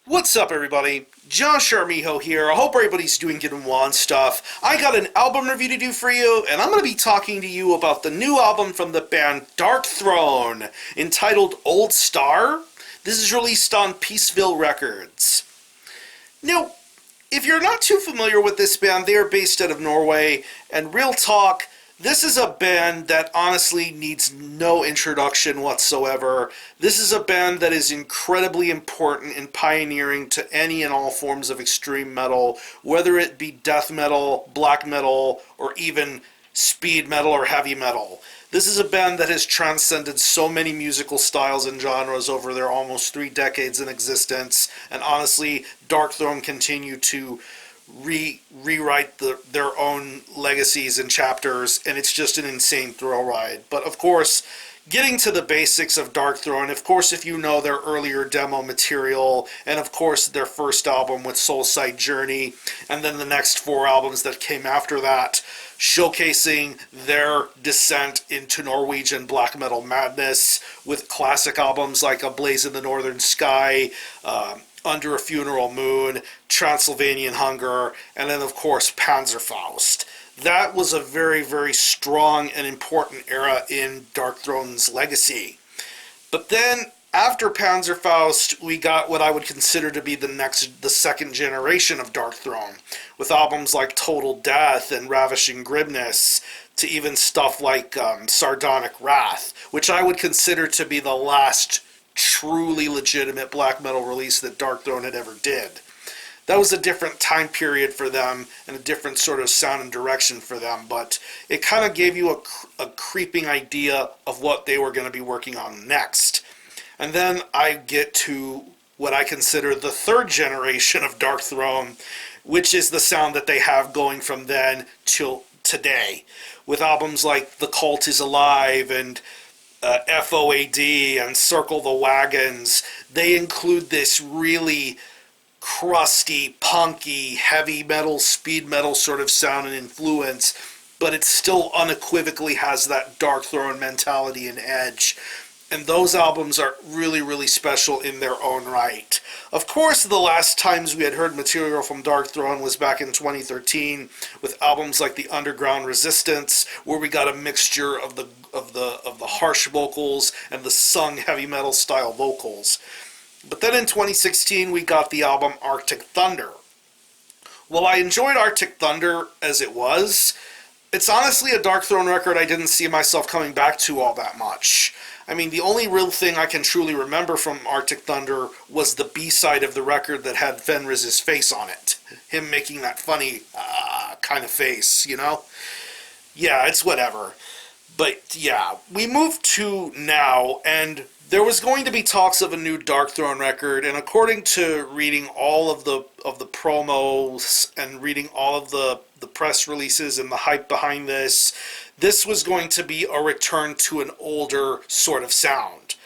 What's up, everybody? Josh Armijo here. I hope everybody's doing good and well and stuff. I got an album review to do for you, and I'm going to be talking to you about the new album from the band Darkthrone, entitled Old Star. This is released on Peaceville Records. Now, if you're not too familiar with this band, they are based out of Norway, and real talk, this is a band that honestly needs no introduction whatsoever. This is a band that is incredibly important in pioneering to any and all forms of extreme metal, whether it be death metal, black metal, or even speed metal or heavy metal. This is a band that has transcended so many musical styles and genres over their almost 3 decades in existence, and honestly, Darkthrone continue to rewrite their own legacies and chapters, and it's just an insane thrill ride. But of course, getting to the basics of Darkthrone, of course, if you know their earlier demo material, and of course their first album with Soulside Journey, and then the next 4 albums that came after that, showcasing their descent into Norwegian black metal madness with classic albums like A Blaze in the Northern Sky, Under a Funeral Moon, Transylvanian Hunger, and then of course Panzerfaust. That was a very, very strong and important era in Darkthrone's legacy. But then after Panzerfaust, we got what I would consider to be the second generation of Darkthrone, with albums like Total Death and Ravishing Grimness, to even stuff like Sardonic Wrath, which I would consider to be the last truly legitimate black metal release that Darkthrone had ever did. That was a different time period for them and a different sort of sound and direction for them, but it kind of gave you a creeping idea of what they were going to be working on next. And then I get to what I consider the third generation of Darkthrone, which is the sound that they have going from then till today, with albums like The Cult is Alive and FOAD and Circle the Wagons. They include this really crusty, punky, heavy metal, speed metal sort of sound and influence, but it still unequivocally has that Darkthrone mentality and edge. And those albums are really, really special in their own right. Of course, the last times we had heard material from Darkthrone was back in 2013 with albums like The Underground Resistance, where we got a mixture of the harsh vocals and the sung heavy metal style vocals. But then in 2016 we got the album Arctic Thunder. While I enjoyed Arctic Thunder as it was, it's honestly a Darkthrone record I didn't see myself coming back to all that much. I mean, the only real thing I can truly remember from Arctic Thunder was the B-side of the record that had Fenriz's face on it. Him making that funny kind of face, you know? Yeah, it's whatever. But yeah, we move to now, and there was going to be talks of a new Darkthrone record, and according to reading all of the promos and reading all of the press releases and the hype behind this, this was going to be a return to an older sort of sound.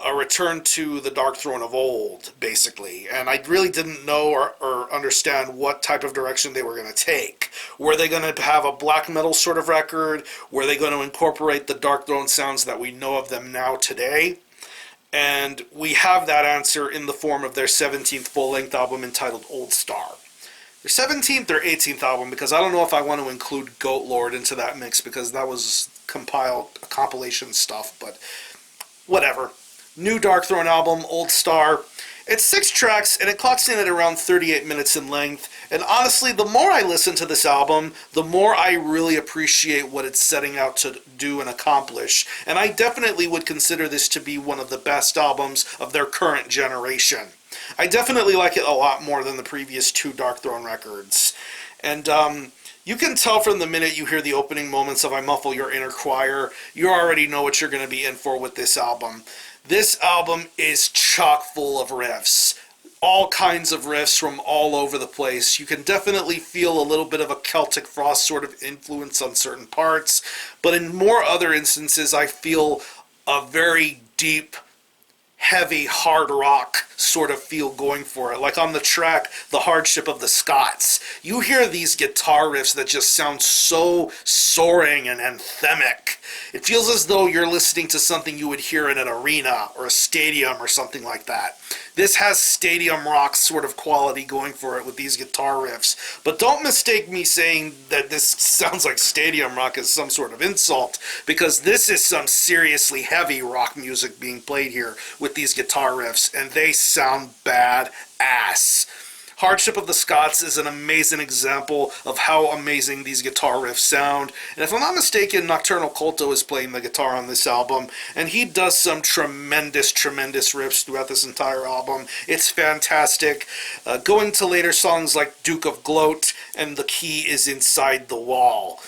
A return to the Darkthrone of old, basically. And I really didn't know or understand what type of direction they were going to take. Were they going to have a black metal sort of record? Were they going to incorporate the Darkthrone sounds that we know of them now today? And we have that answer in the form of their 17th full-length album entitled Old Star. Their 17th or 18th album, because I don't know if I want to include Goat Lord into that mix, because that was compilation stuff, but whatever. New Darkthrone album, Old Star. It's 6 tracks, and it clocks in at around 38 minutes in length. And honestly, the more I listen to this album, the more I really appreciate what it's setting out to do and accomplish. And I definitely would consider this to be one of the best albums of their current generation. I definitely like it a lot more than the previous 2 Darkthrone records. And you can tell from the minute you hear the opening moments of I Muffle Your Inner Choir, you already know what you're going to be in for with this album. This album is chock full of riffs. All kinds of riffs from all over the place. You can definitely feel a little bit of a Celtic Frost sort of influence on certain parts, but in more other instances I feel a very deep, heavy, hard rock sort of feel going for it. Like on the track, The Hardship of the Scots. You hear these guitar riffs that just sound so soaring and anthemic. It feels as though you're listening to something you would hear in an arena or a stadium or something like that. This has stadium rock sort of quality going for it with these guitar riffs. But don't mistake me saying that this sounds like stadium rock as some sort of insult, because this is some seriously heavy rock music being played here with these guitar riffs, and they sound bad ass. Hardship of the Scots is an amazing example of how amazing these guitar riffs sound. And if I'm not mistaken, Nocturno Culto is playing the guitar on this album, and he does some tremendous, tremendous riffs throughout this entire album. It's fantastic. Going to later songs like Duke of Gloat and The Key is Inside the Wall.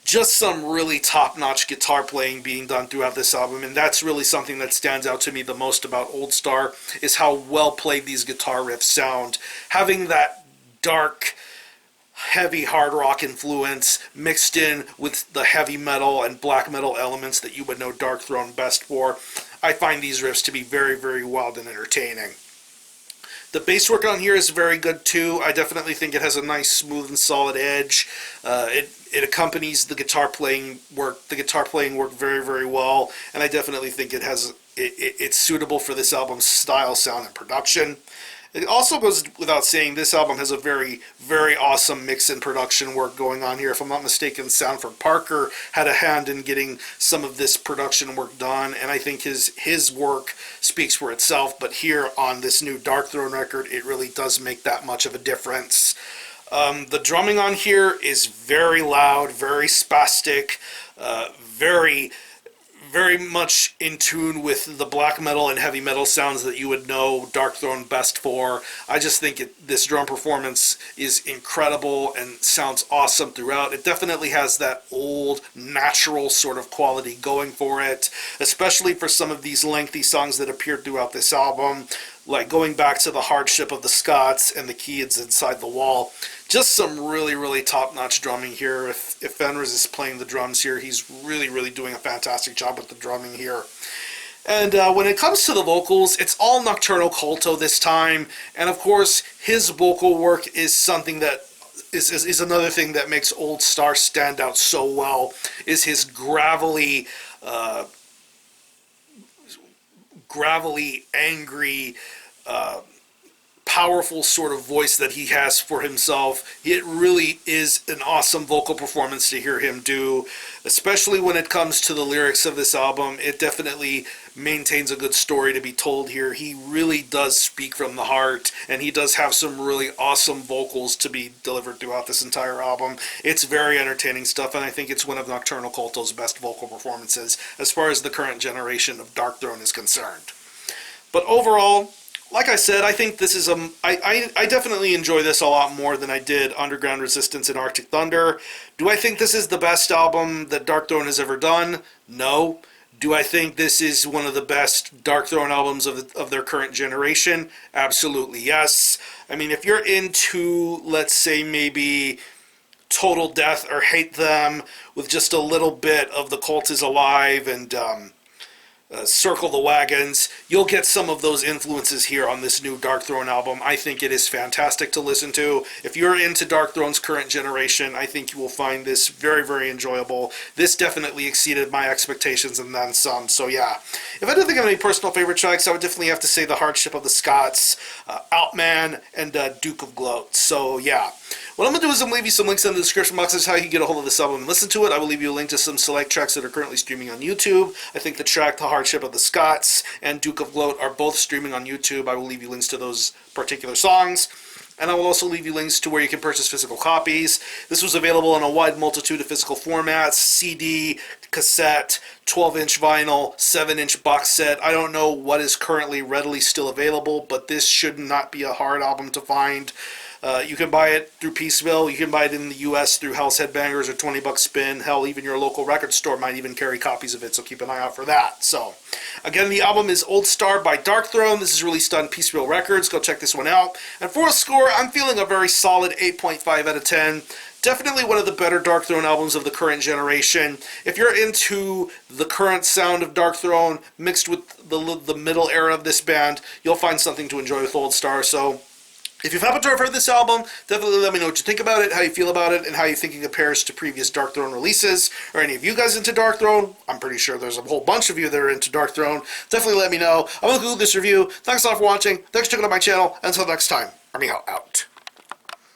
Just some really top-notch guitar playing being done throughout this album, and that's really something that stands out to me the most about Old Star, is how well played these guitar riffs sound. Having that dark, heavy hard rock influence mixed in with the heavy metal and black metal elements that you would know Darkthrone best for, I find these riffs to be very, very wild and entertaining. The bass work on here is very good too. I definitely think it has a nice, smooth, and solid edge. It accompanies the guitar playing work. The guitar playing work very, very well, and I definitely think it's suitable for this album's style, sound, and production. It also goes without saying, this album has a very, very awesome mix and production work going on here. If I'm not mistaken, Sanford Parker had a hand in getting some of this production work done, and I think his work speaks for itself. But here on this new Darkthrone record, it really does make that much of a difference. The drumming on here is very loud, very spastic, very much in tune with the black metal and heavy metal sounds that you would know Darkthrone best for. I just think this drum performance is incredible and sounds awesome throughout. It definitely has that old, natural sort of quality going for it, especially for some of these lengthy songs that appeared throughout this album, like going back to the Hardship of the Scots and The Key is Inside the Wall. Just some really, really top-notch drumming here. If Fenriz is playing the drums here, he's really, really doing a fantastic job with the drumming here. And when it comes to the vocals, it's all Nocturno Culto this time. And of course, his vocal work is something that is another thing that makes Old Star stand out so well, is his gravelly, angry, powerful sort of voice that he has for himself. It really is an awesome vocal performance to hear him do, especially when it comes to the lyrics of this album. It definitely maintains a good story to be told here. He really does speak from the heart, and he does have some really awesome vocals to be delivered throughout this entire album. It's very entertaining stuff, and I think it's one of Nocturno Culto's best vocal performances as far as the current generation of Darkthrone is concerned. But overall, like I said, I think this is I definitely enjoy this a lot more than I did Underground Resistance and Arctic Thunder. Do I think this is the best album that Darkthrone has ever done? No. Do I think this is one of the best Darkthrone albums of their current generation? Absolutely yes. I mean, if you're into, let's say, maybe Total Death or Hate Them with just a little bit of The Cult Is Alive and Circle the Wagons, you'll get some of those influences here on this new Darkthrone album. I think it is fantastic to listen to. If you're into Darkthrone's current generation, I think you will find this very, very enjoyable. This definitely exceeded my expectations and then some, so yeah. If I did think of any personal favorite tracks, I would definitely have to say The Hardship of the Scots, Outman, and Duke of Gloat. So yeah. What I'm going to do is I'm going to leave you some links in the description box as how you can get a hold of this album and listen to it. I will leave you a link to some select tracks that are currently streaming on YouTube. I think the track The Hardship of the Scots and Duke of Gloat are both streaming on YouTube. I will leave you links to those particular songs. And I will also leave you links to where you can purchase physical copies. This was available in a wide multitude of physical formats: CD, cassette, 12-inch vinyl, 7-inch box set. I don't know what is currently readily still available, but this should not be a hard album to find. You can buy it through Peaceville. You can buy it in the U.S. through Hell's Headbangers or 20 Bucks Spin. Hell, even your local record store might even carry copies of it, so keep an eye out for that. So, again, the album is Old Star by Darkthrone. This is released on Peaceville Records. Go check this one out. And for a score, I'm feeling a very solid 8.5 out of 10. Definitely one of the better Darkthrone albums of the current generation. If you're into the current sound of Darkthrone mixed with the middle era of this band, you'll find something to enjoy with Old Star. So If you've happened to have heard this album, definitely let me know what you think about it, how you feel about it, and how you think it compares to previous Darkthrone releases. Are any of you guys into Darkthrone? I'm pretty sure there's a whole bunch of you that are into Darkthrone. Definitely let me know. I'm going to conclude this review. Thanks a lot for watching. Thanks for checking out my channel. Until next time, Armijo out.